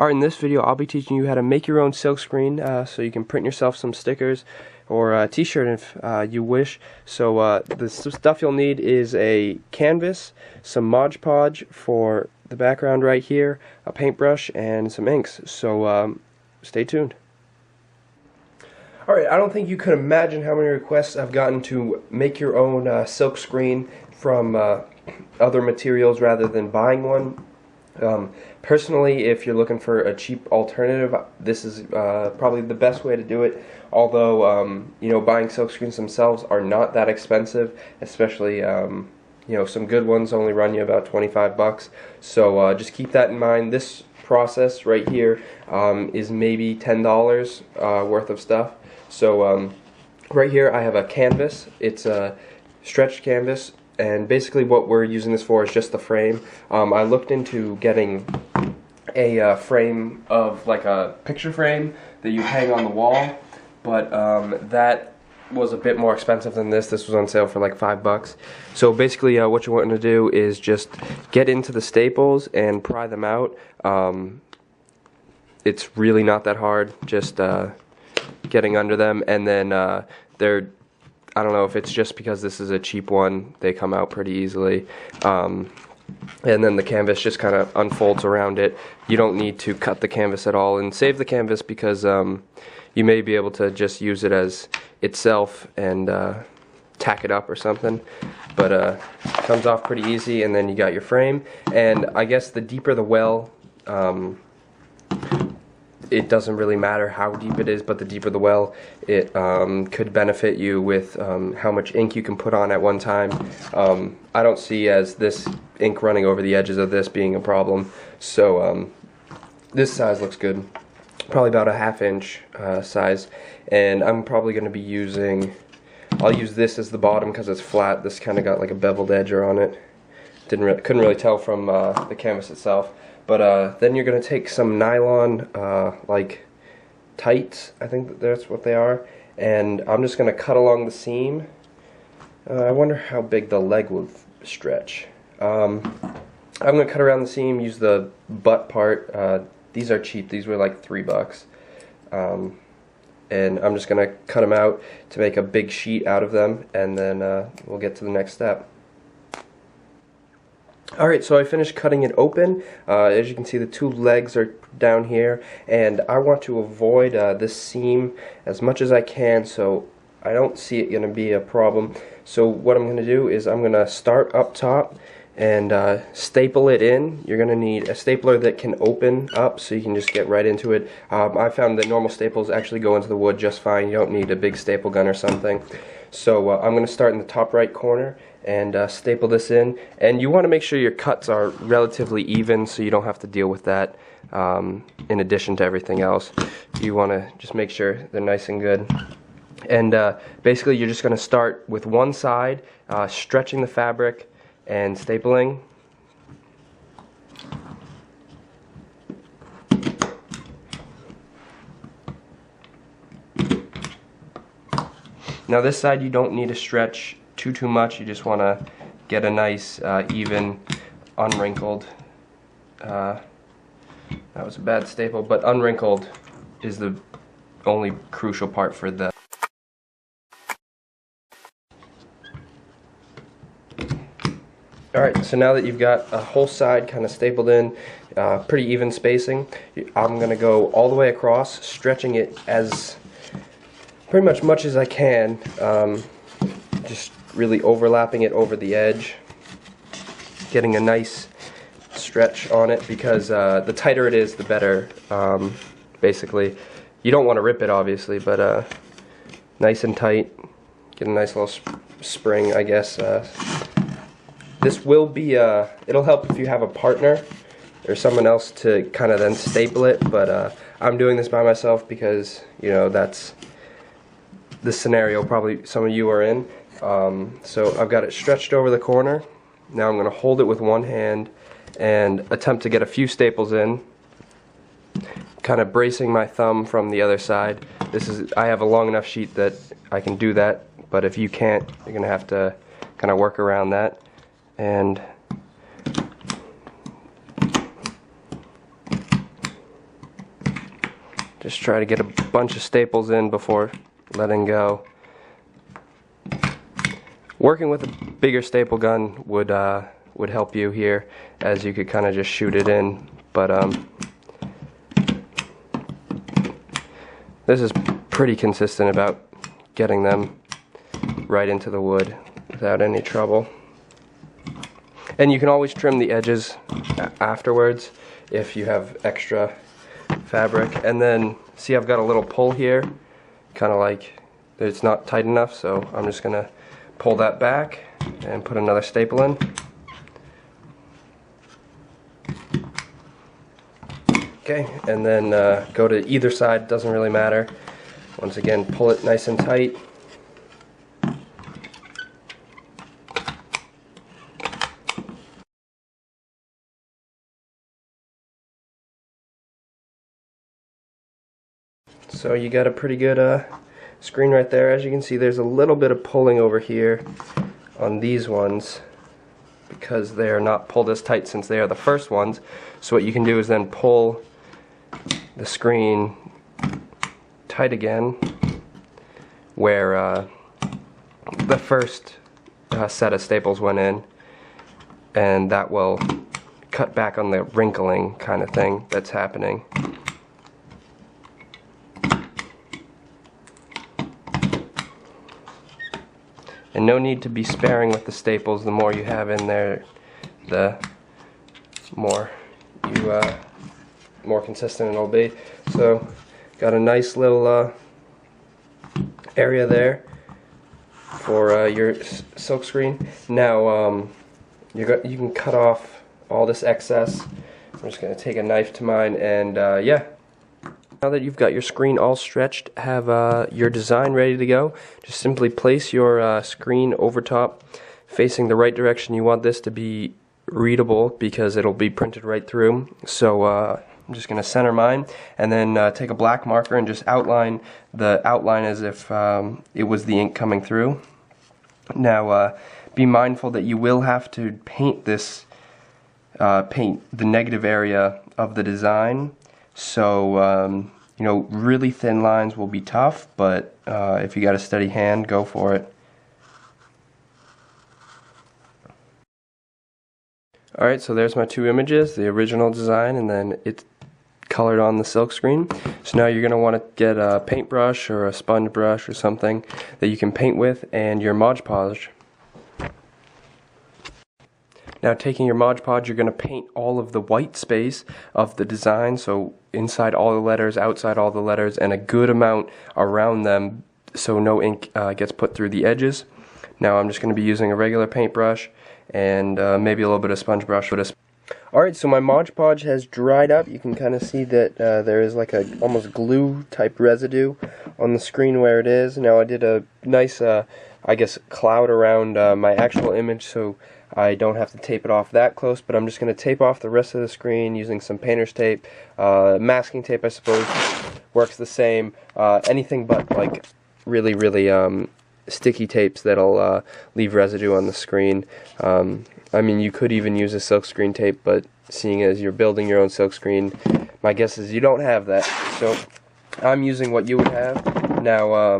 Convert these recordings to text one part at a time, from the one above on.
Alright, in this video I'll be teaching you how to make your own silkscreen so you can print yourself some stickers or a t-shirt if you wish. So the stuff you'll need is a canvas, some Mod Podge for the background right here, a paintbrush, and some inks. So stay tuned. Alright, I don't think you could imagine how many requests I've gotten to make your own silkscreen from other materials rather than buying one. Personally, if you're looking for a cheap alternative, this is probably the best way to do it. Although, you know, buying silkscreens themselves are not that expensive, especially, you know, some good ones only run you about 25 bucks. So just keep that in mind. This process right here is maybe $10 worth of stuff. So right here I have a canvas. It's a stretched canvas. And basically what we're using this for is just the frame. I looked into getting a frame of like a picture frame that you hang on the wall, but that was a bit more expensive than this. This was on sale for like $5. So basically what you're wanting to do is just get into the staples and pry them out. It's really not that hard, just getting under them, and then I don't know if it's just because this is a cheap one, they come out pretty easily. And then the canvas just kind of unfolds around it. You don't need to cut the canvas at all, and save the canvas because you may be able to just use it as itself and tack it up or something. But it comes off pretty easy, and then you got your frame. And I guess the deeper the well, it doesn't really matter how deep it is, but the deeper the well, it could benefit you with how much ink you can put on at one time. I don't see as this ink running over the edges of this being a problem, so this size looks good. Probably about a 1/2 inch size, and I'm probably going to be using, I'll use this as the bottom because it's flat. This kind of got like a beveled edge on it. Couldn't really tell from the canvas itself. But then you're going to take some nylon, like tights, I think that's what they are, and I'm just going to cut along the seam. I wonder how big the leg will stretch. I'm going to cut around the seam, use the butt part. These are cheap, these were like $3. And I'm just going to cut them out to make a big sheet out of them, and then we'll get to the next step. Alright, so I finished cutting it open. As you can see, the two legs are down here, and I want to avoid this seam as much as I can, so I don't see it going to be a problem. So what I'm going to do is I'm going to start up top and staple it in. You're going to need a stapler that can open up so you can just get right into it. I found that normal staples actually go into the wood just fine. You don't need a big staple gun or something. So I'm going to start in the top right corner and staple this in. And you want to make sure your cuts are relatively even so you don't have to deal with that in addition to everything else. You want to just make sure they're nice and good. And basically you're just going to start with one side, stretching the fabric and stapling. Now this side you don't need to stretch too much. You just want to get a nice even unwrinkled, that was a bad staple, but unwrinkled is the only crucial part for the Alright, so now that you've got a whole side kind of stapled in, pretty even spacing, I'm going to go all the way across, stretching it as pretty much as I can, just really overlapping it over the edge, getting a nice stretch on it, because the tighter it is, the better, basically. You don't want to rip it, obviously, but nice and tight, get a nice little spring, I guess. This will be, it'll help if you have a partner or someone else to kind of then staple it, but I'm doing this by myself because, you know, that's the scenario probably some of you are in. So I've got it stretched over the corner. Now I'm going to hold it with one hand and attempt to get a few staples in, kind of bracing my thumb from the other side. I have a long enough sheet that I can do that, but if you can't, you're going to have to kind of work around that. And Just try to get a bunch of staples in before letting go. Working with a bigger staple gun would help you here, as you could kind of just shoot it in, but this is pretty consistent about getting them right into the wood without any trouble. And you can always trim the edges afterwards if you have extra fabric. And then see, I've got a little pull here, kind of like it's not tight enough, so I'm just gonna pull that back and put another staple in. Okay, and then go to either side, doesn't really matter. Once again, pull it nice and tight. So you got a pretty good screen right there. As you can see, there's a little bit of pulling over here on these ones because they are not pulled as tight since they are the first ones. So what you can do is then pull the screen tight again where the first set of staples went in, and that will cut back on the wrinkling kind of thing that's happening. And no need to be sparing with the staples. The more you have in there, the more consistent it'll be. So, got a nice little area there for your silk screen. Now, you can cut off all this excess. I'm just going to take a knife to mine, and yeah. Now that you've got your screen all stretched, have your design ready to go, just simply place your screen over top facing the right direction. You want this to be readable because it'll be printed right through. So I'm just going to center mine, and then take a black marker and just outline the outline as if it was the ink coming through. Now be mindful that you will have to paint this, paint the negative area of the design. So, you know, really thin lines will be tough, but if you got a steady hand, go for it. Alright, so there's my two images, the original design, and then it's colored on the silk screen. So now you're going to want to get a paintbrush or a sponge brush or something that you can paint with, and your Mod Podge. Now, taking your Mod Podge, you're going to paint all of the white space of the design, so inside all the letters, outside all the letters, and a good amount around them so no ink gets put through the edges. Now I'm just going to be using a regular paintbrush and maybe a little bit of sponge brush. Alright, so my Mod Podge has dried up. You can kind of see that there is like a almost glue type residue on the screen where it is. Now I did a nice, I guess, cloud around my actual image, so I don't have to tape it off that close, but I'm just going to tape off the rest of the screen using some painter's tape. Masking tape, I suppose, works the same. Anything but like really sticky tapes that'll leave residue on the screen. I mean, you could even use a silkscreen tape, but seeing as you're building your own silkscreen, my guess is you don't have that. So I'm using what you would have. Now,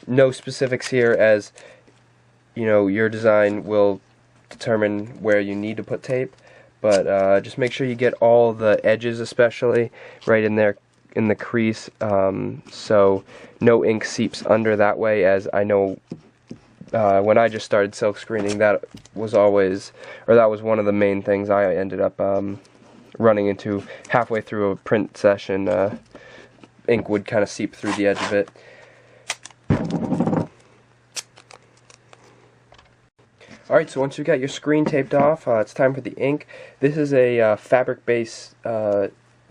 no specifics here, as you know, your design will determine where you need to put tape, but just make sure you get all the edges, especially right in there in the crease, so no ink seeps under that way, as I know when I just started silk screening, that was one of the main things I ended up running into halfway through a print session. Ink would kind of seep through the edge of it. Alright, so once you've got your screen taped off, it's time for the ink. This is a fabric-based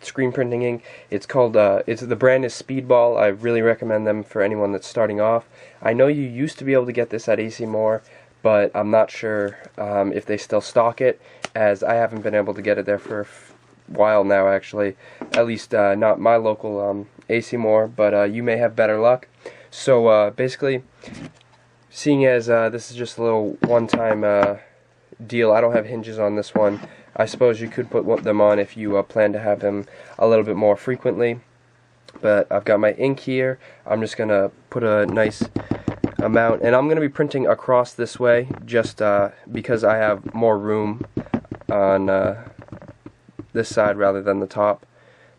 screen printing ink. It's called, the brand is Speedball. I really recommend them for anyone that's starting off. I know you used to be able to get this at AC Moore, but I'm not sure if they still stock it, as I haven't been able to get it there for a while now, actually. At least not my local AC Moore, but you may have better luck. So basically, seeing as this is just a little one-time deal, I don't have hinges on this one. I suppose you could put them on if you plan to have them a little bit more frequently. But I've got my ink here. I'm just gonna put a nice amount, and I'm gonna be printing across this way just because I have more room on this side rather than the top.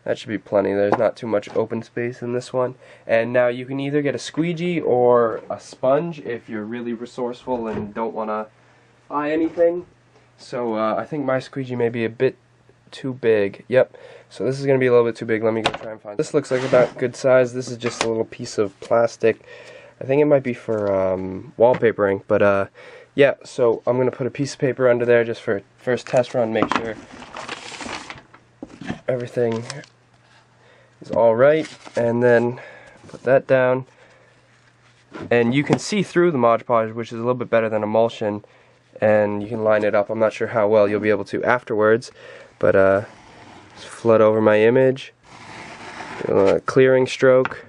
That should be plenty. There's not too much open space in this one. And now you can either get a squeegee or a sponge if you're really resourceful and don't want to buy anything. So I think my squeegee may be a bit too big. Yep. So this is going to be a little bit too big. Let me go try and find. This looks like about good size. This is just a little piece of plastic. I think it might be for wallpapering. But yeah, so I'm going to put a piece of paper under there just for first test run, make sure everything is all right, and then put that down. And you can see through the Mod Podge, which is a little bit better than emulsion, and you can line it up. I'm not sure how well you'll be able to afterwards, but just flood over my image, a clearing stroke.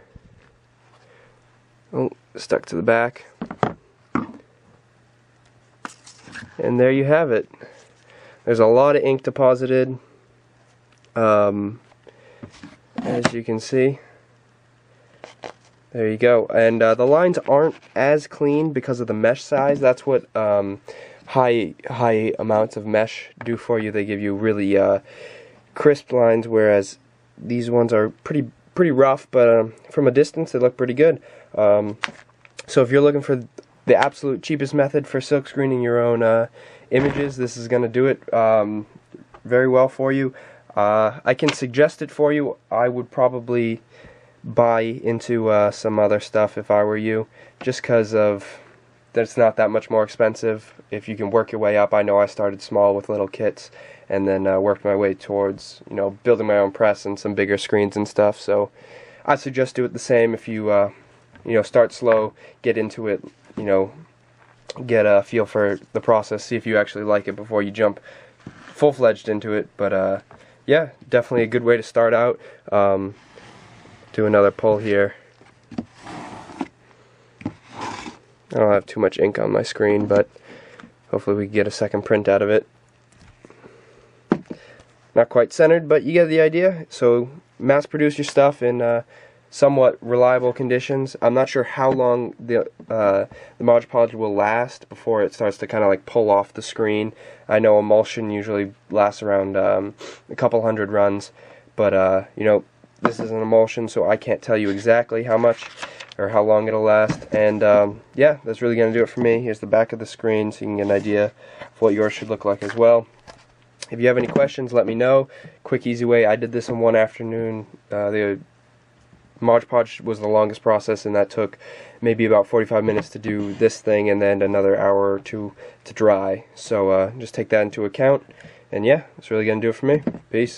Oh, stuck to the back. And there you have it. There's a lot of ink deposited, as you can see. There you go. And the lines aren't as clean because of the mesh size. That's what high amounts of mesh do for you. They give you really crisp lines, whereas these ones are pretty rough, but from a distance they look pretty good. So if you're looking for the absolute cheapest method for silk screening your own images, this is going to do it very well for you. I can suggest it for you. I would probably buy into some other stuff if I were you, just because of that's not that much more expensive if you can work your way up. I know I started small with little kits and then worked my way towards, you know, building my own press and some bigger screens and stuff. So I suggest do it the same. If you you know, start slow, get into it, you know, get a feel for the process, see if you actually like it before you jump full-fledged into it. But yeah, definitely a good way to start out. Do another pull here. I don't have too much ink on my screen, but hopefully we can get a second print out of it. Not quite centered, but you get the idea. So mass produce your stuff in somewhat reliable conditions. I'm not sure how long the Mod Podge will last before it starts to kind of like pull off the screen. I know emulsion usually lasts around a couple hundred runs, but you know, this is an emulsion, so I can't tell you exactly how much or how long it'll last. And yeah, that's really going to do it for me. Here's the back of the screen so you can get an idea of what yours should look like as well. If you have any questions, let me know. Quick, easy way. I did this in one afternoon. The Mod Podge was the longest process, and that took maybe about 45 minutes to do this thing and then another hour or two to dry. So just take that into account. And yeah, that's really going to do it for me. Peace.